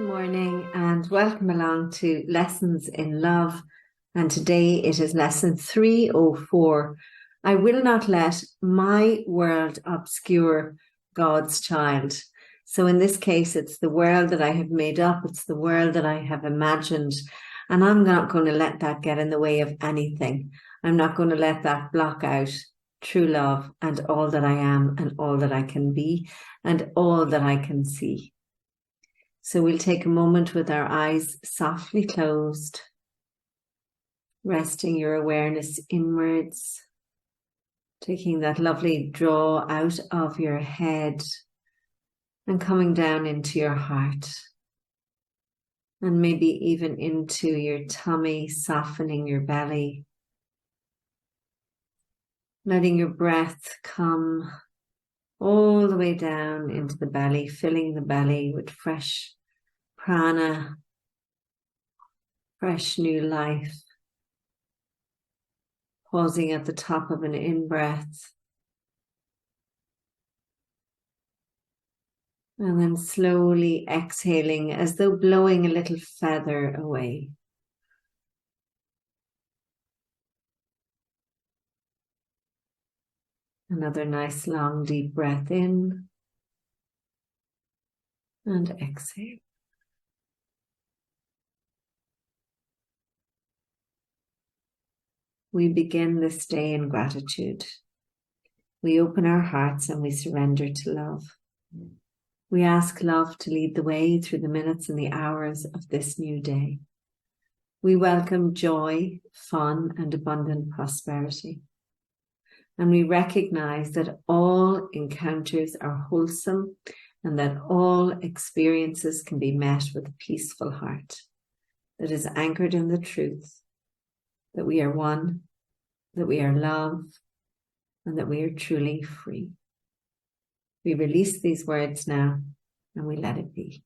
morning and welcome along to Lessons in Love. And today it is lesson 304. I will not let my world obscure God's child. So in this case, it's the world that I have made up. It's the world that I have imagined. And I'm not going to let that get in the way of anything. I'm not going to let that block out true love and all that I am and all that I can be and all that I can see. So we'll take a moment with our eyes softly closed, resting your awareness inwards, taking that lovely draw out of your head and coming down into your heart and maybe even into your tummy, softening your belly, letting your breath come all the way down into the belly, filling the belly with fresh prana, fresh new life. Pausing at the top of an in-breath. And then slowly exhaling as though blowing a little feather away. Another nice long deep breath in and exhale. We begin this day in gratitude. We open our hearts and we surrender to love. We ask love to lead the way through the minutes and the hours of this new day. We welcome joy, fun, and abundant prosperity. And we recognize that all encounters are wholesome and that all experiences can be met with a peaceful heart that is anchored in the truth that we are one, that we are love, and that we are truly free. We release these words now and we let it be.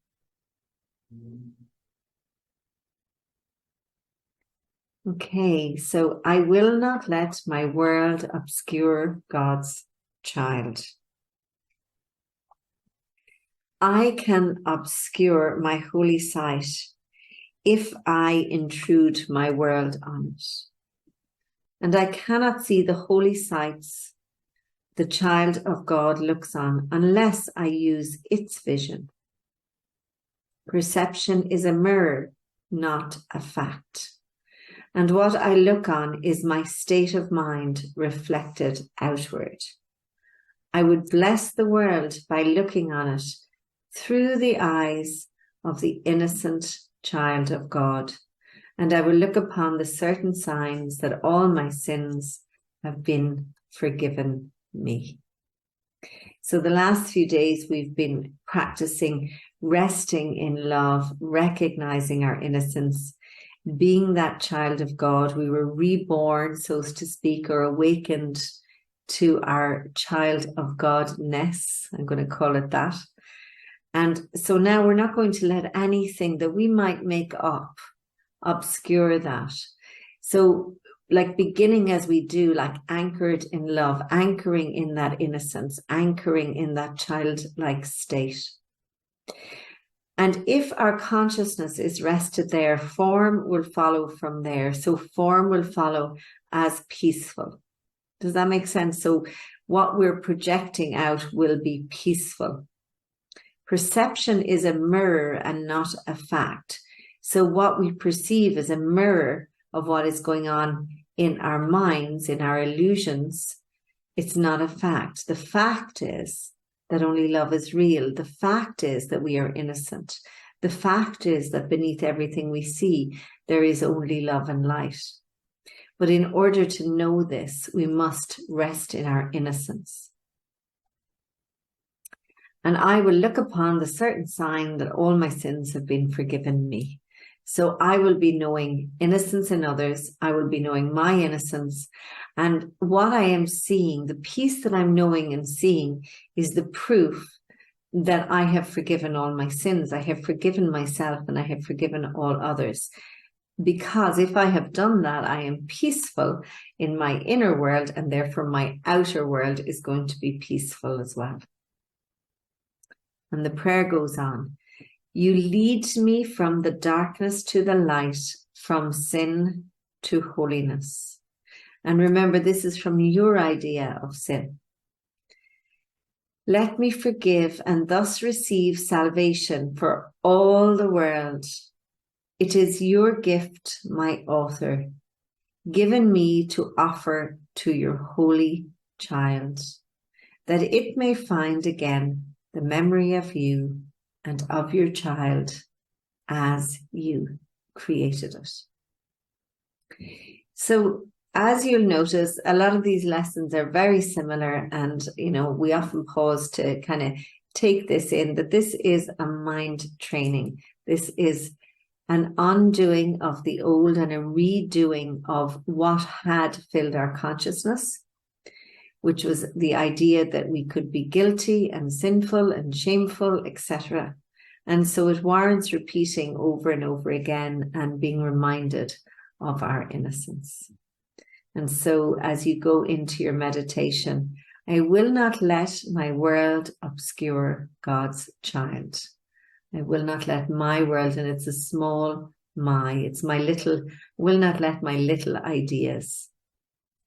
Okay, so I will not let my world obscure God's child. I can obscure my holy sight if I intrude my world on it. And I cannot see the holy sights the child of God looks on unless I use its vision. Perception is a mirror, not a fact. And what I look on is my state of mind reflected outward. I would bless the world by looking on it through the eyes of the innocent child of God, and I will look upon the certain signs that all my sins have been forgiven me. So the last few days we've been practicing resting in love, recognizing our innocence, being that child of God. We were reborn, so to speak, or awakened to our child of Godness. I'm going to call it that. And so now we're not going to let anything that we might make up obscure that. So like beginning as we do, like anchored in love, anchoring in that innocence, anchoring in that childlike state. And if our consciousness is rested there, form will follow from there. So form will follow as peaceful. Does that make sense? So what we're projecting out will be peaceful. Perception is a mirror and not a fact. So what we perceive is a mirror of what is going on in our minds, in our illusions. It's not a fact. The fact is that only love is real. The fact is that we are innocent. The fact is that beneath everything we see, there is only love and light. But in order to know this, we must rest in our innocence. And I will look upon the certain sign that all my sins have been forgiven me. So I will be knowing innocence in others. I will be knowing my innocence. And what I am seeing, the peace that I'm knowing and seeing, is the proof that I have forgiven all my sins. I have forgiven myself and I have forgiven all others. Because if I have done that, I am peaceful in my inner world, and therefore my outer world is going to be peaceful as well. And the prayer goes on. You lead me from the darkness to the light, from sin to holiness. And remember, this is from your idea of sin. Let me forgive and thus receive salvation for all the world. It is your gift, my author, given me to offer to your holy child, that it may find again the memory of you and of your child as you created it. So as you'll notice, a lot of these lessons are very similar, and we often pause to kind of take this in, that this is a mind training. This is an undoing of the old and a redoing of what had filled our consciousness, which was the idea that we could be guilty and sinful and shameful, etc. And so it warrants repeating over and over again and being reminded of our innocence. And so as you go into your meditation, I will not let my world obscure God's child. I will not let my world, and it's a small it's my little, will not let my little ideas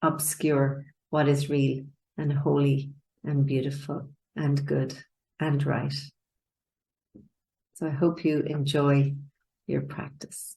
obscure what is real and holy and beautiful and good and right. So I hope you enjoy your practice.